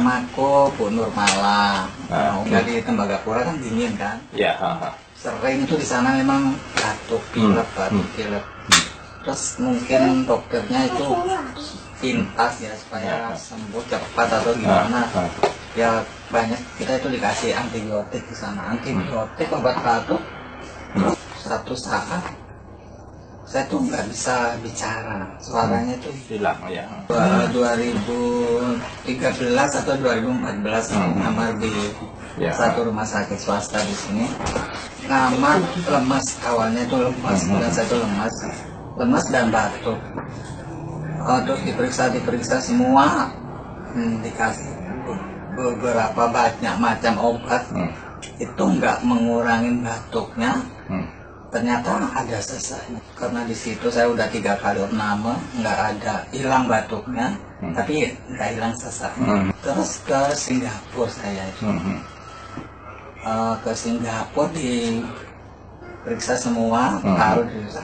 mamaku Bu Nurmala, tinggal di Tembagapura kan dingin kan. Ya. Sering itu di sana memang batuk pilek. Terus mungkin dokternya itu pintas ya supaya sembuh cepat atau gimana. Ya banyak kita itu dikasih antibiotik di sana, antibiotik, obat batuk. Satu saat saya tuh nggak bisa bicara, suaranya tuh Hilang ya. 2013 atau 2014 ngamar di satu rumah sakit swasta di sini. Ngamar lemas, awalnya itu lemas, dan saya tuh lemas dan batuk. Terus diperiksa semua, dikasih beberapa banyak macam obat, itu nggak mengurangin batuknya. Ternyata ada sesaknya, karena di situ saya udah 3 kali opname, nggak ada, hilang batuknya, tapi nggak hilang sesaknya. Terus ke Singapura saya itu, ke Singapura diperiksa semua, paru diperiksa.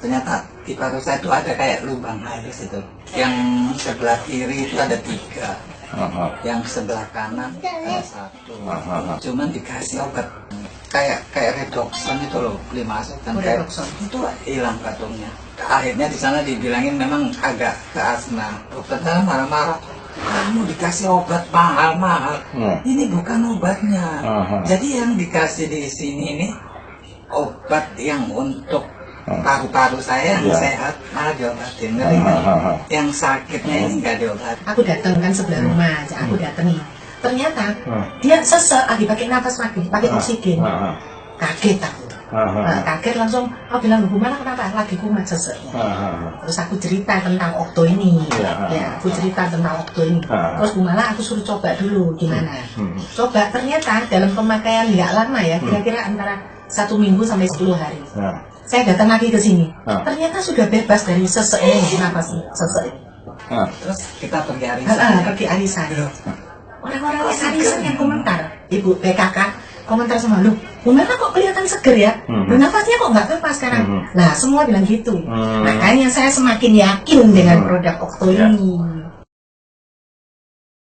Ternyata di paru saya itu ada kayak lubang halus itu, yang sebelah kiri itu ada 3. Yang sebelah kanan ada 1. Cuman dikasih obat kayak redoxon itu loh, dimasukkan kayak itu hilang batuknya. Akhirnya di sana dibilangin memang agak ke asma. Dokternya marah-marah, kamu dikasih obat mahal-mahal, ini bukan obatnya. Jadi yang dikasih di sini ini obat yang untuk paru-paru saya yang sehat malah diobatin, ngeri kan? Yang sakitnya ini nggak diobatin. Aku datang kan sebelah rumah, aku datangi. Ternyata dia sesek lagi pakai nafas lagi, pakai oksigen. Kaget aku. Kaget langsung, aku bilang, Bu Mala kenapa? Lagi kumat seseknya. Terus aku cerita tentang Okto ini. Ya, aku cerita tentang Okto ini. Terus Bu Mala aku suruh coba dulu gimana. Coba, ternyata dalam pemakaian nggak lama ya, kira-kira antara 1 minggu sampai 10 hari. Saya datang lagi ke sini. Ternyata sudah bebas dari sesek ini, nafas sesek ini. Terus kita pergi arisan. Pergi arisan. Orang-orang arisan yang komentar, Ibu PKK komentar sama lu, Bu Mala kok kelihatan seger ya? Nafasnya kok nggak apa sekarang? Nah, semua bilang gitu. Makanya saya semakin yakin dengan produk Okto ini.